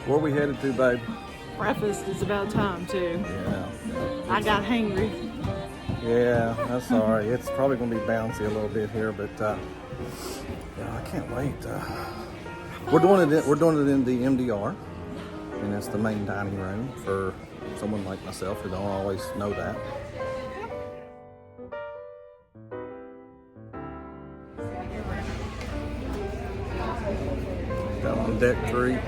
Where we headed to, babe? Breakfast is about time too. Yeah. I got hangry. Yeah, that's all right. It's probably going to be bouncy a little bit here, but yeah, I can't wait. We're doing it in the MDR, and that's the main dining room for someone like myself who don't always know that. Down on deck 3.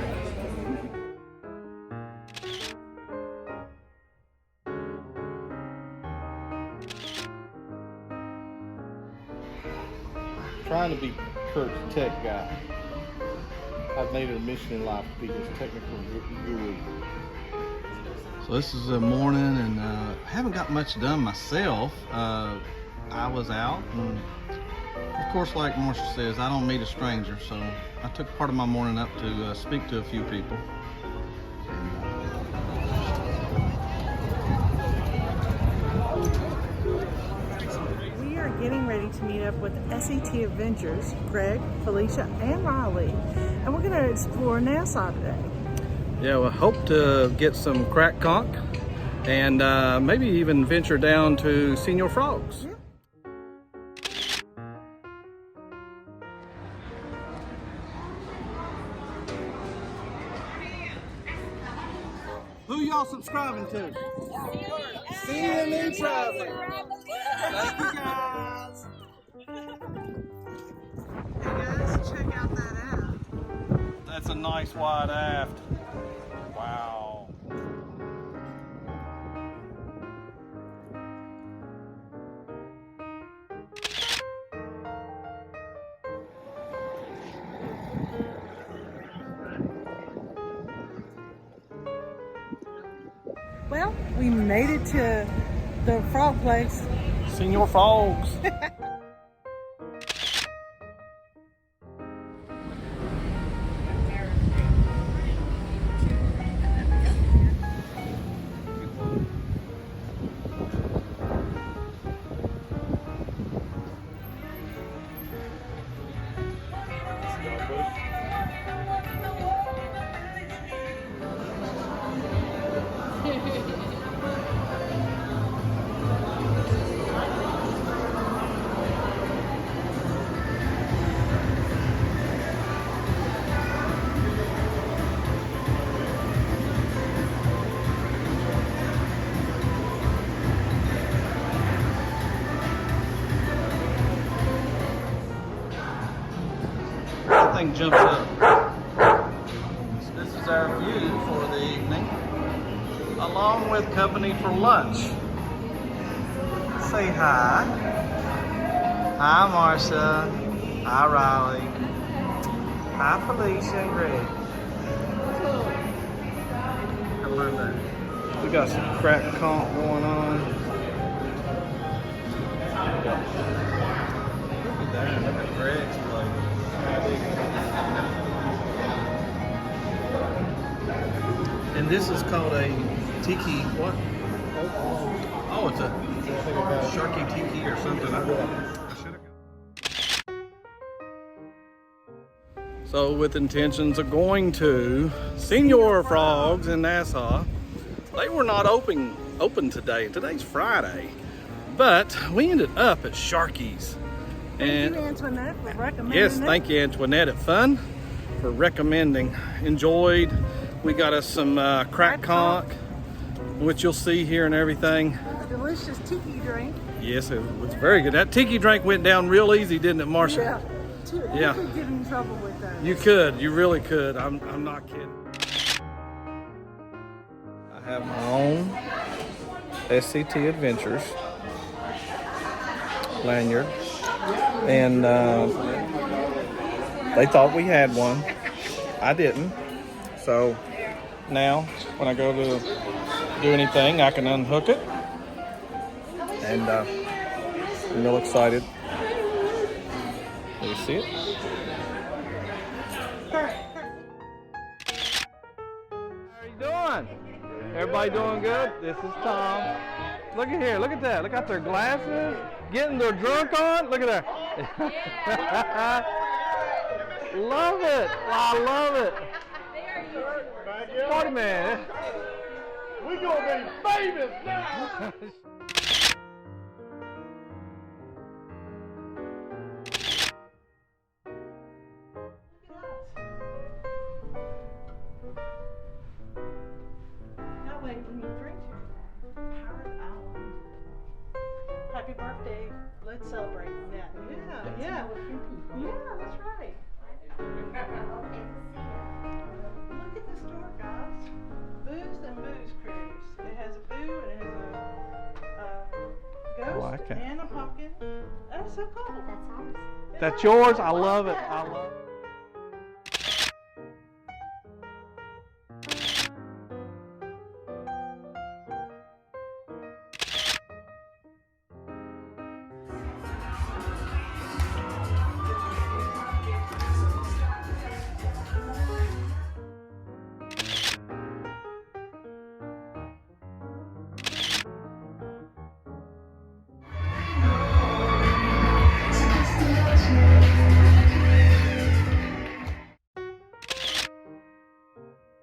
Trying to be Kurt's tech guy. I've made it a mission in life to be his technical guru. So this is the morning, and I haven't got much done myself. I was out, and of course, like Marshall says, I don't meet a stranger, so I took part of my morning up to speak to a few people. We are getting ready to meet up with SET Adventures, Greg, Felicia, and Riley, and we're going to explore Nassau today. Yeah, we hope to get some cracked conch and maybe even venture down to Senior Frogs. Yeah. Who y'all subscribing to? CNN Traveling. Thank you, guys. Hey guys, check out that app. That's a nice wide aft. Wow. Well, we made it to the frog place. Senior Frogs. Thing jumps up. So this is our view for the evening, along with company for lunch. Say hi. Hi, Marsha. Hi, Riley. Hi, Felicia and Greg. Come on there. We got some cracked conch going on. Look at that. Look at Greg's plate. And this is called a Tiki, what? Oh, it's a Sharkee Tiki or something. I should have. So with intentions of going to Senior Frogs in Nassau, they were not open today. Today's Friday, but we ended up at Sharkee's. Thank you, Antoinette, for recommending Yes, it. thank you, Antoinette at Fun, for recommending. Enjoyed. We got us some cracked conch, which you'll see here and everything. A delicious tiki drink. Yes, it was very good. That tiki drink went down real easy, didn't it, Marsha? Yeah. Yeah. You could get in trouble with that. You could. You really could. I'm not kidding. I have my own SET Adventures lanyard. And they thought we had one. I didn't. So now when I go to do anything, I can unhook it. And I'm real excited. Do you see it? How are you doing? Everybody doing good? This is Tom. Look at here. Look at that. Look at their glasses. Getting their drunk on. Look at that. Love it. I love it. Party man. We gonna be famous now. Now wait, when you drink Pirate Island. Happy birthday. Let's celebrate that. Yeah. Yeah, that's right. Look at this door, guys. Booze and Booze Cruise. It has a boo and it has a ghost like it. and a pumpkin. That's so cool. That's ours. That's yours. I love it. I love it.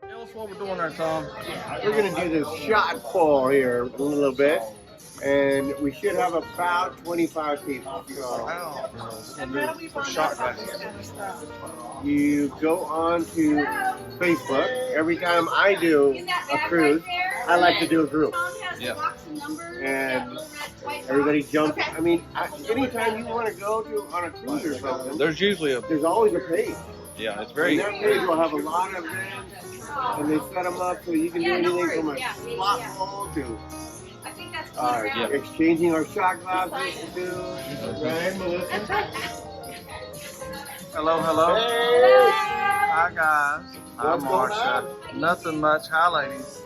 Tell us what we're doing there, Tom. We're going to do this shot pull here in a little bit, and we should have about 25 people. So And how do we find out about this kind of stuff? you go on to Facebook. Every time I do a cruise, I like to do a group. And everybody jumps. I mean, anytime you want to go to on a cruise or something, There's usually a there's always a page. yeah. It's And very that page will have a lot of events, and they set them up so you can do anything from a slot pull to exchanging our shot glasses to right, Melissa. Hello, hello. Hey! Hi, guys. Hi, What's going Marsha. Nothing much. Hi, ladies.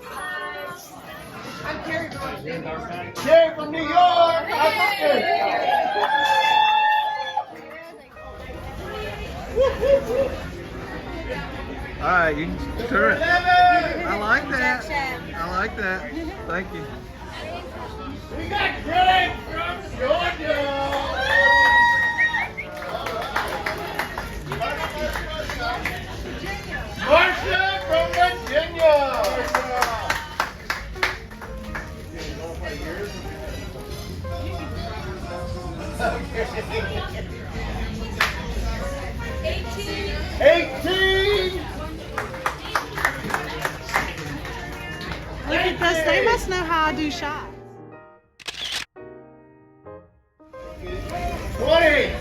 Jay from New York. All right, you can turn it. I like that. I like that. Thank you. We got Greg from Georgia. Marsha from Virginia. Look at this. They must know how I do shots. 20.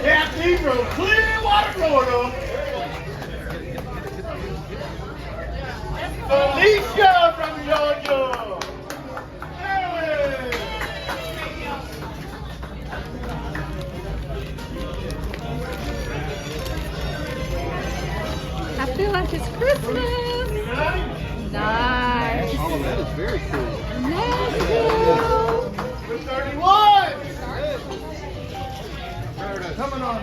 Cathedral, Clearwater, Florida. Alicia from Georgia. Hey. I feel like it's Christmas. Nice. oh, that is very cool. Let's go. 31. Coming on.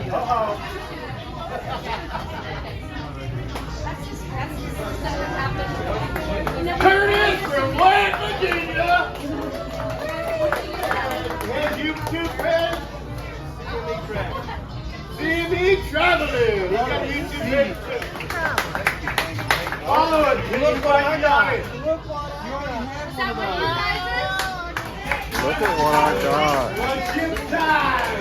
Curtis from West Virginia. And you two friends. CME Traveling. We got YouTube page too. Follow us. Look what I got. Look at what I got. One ship time.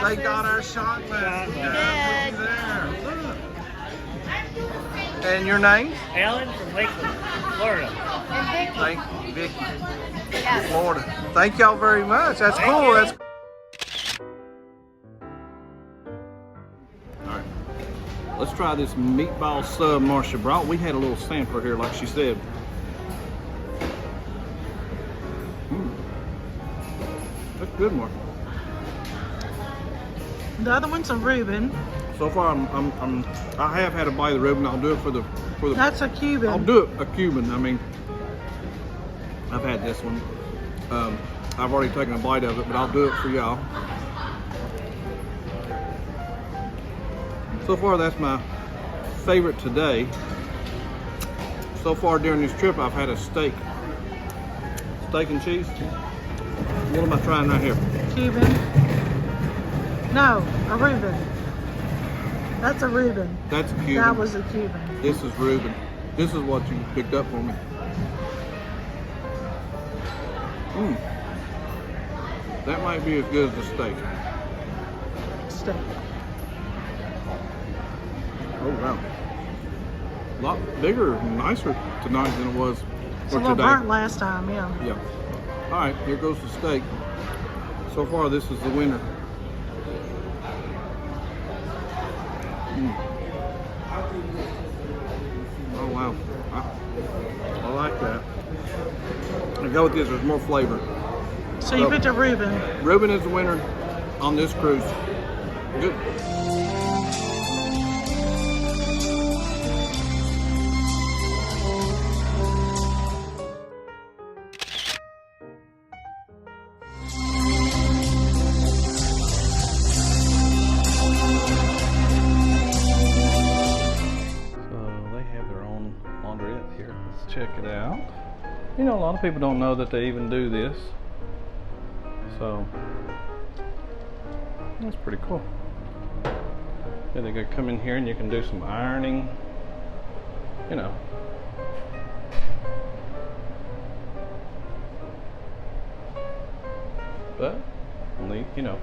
They got our shot glasses. Guys. Look there. And your name? Alan from Lakeland, Florida. Thank you, Vicky. Florida. Thank y'all very much. That's cool. That's all right. Let's try this meatball sub Marsha brought. We had a little sampler here, like she said. That's good, Marsha. The other one's a Reuben. So far, I have had a bite of the Reuben. I'll do it for the. That's a Cuban. I'll do it a Cuban. I mean, I've had this one. I've already taken a bite of it, but I'll do it for y'all. So far, that's my favorite today. So far during this trip, I've had a steak and cheese. What am I trying right here? Cuban. No, a Reuben. That's a Reuben. That's a Cuban. That was a Cuban. This is Reuben. This is what you picked up for me. That might be as good as the steak. Steak. Oh wow. A lot bigger and nicer tonight than it was It's a for little today. burnt last time, yeah. Yeah. All right, here goes the steak. So far, this is the winner. Oh wow, I like that. I go with this. There's more flavor. So you picked a Reuben. Reuben is the winner on this cruise. Good. Here, let's check it out. You know, a lot of people don't know that they even do this, so that's pretty cool. Yeah, they could come in here and you can do some ironing, you know. But only, you know,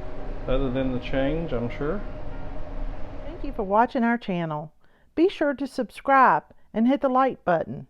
other than the change, I'm sure. Thank you for watching our channel. Be sure to subscribe and hit the like button.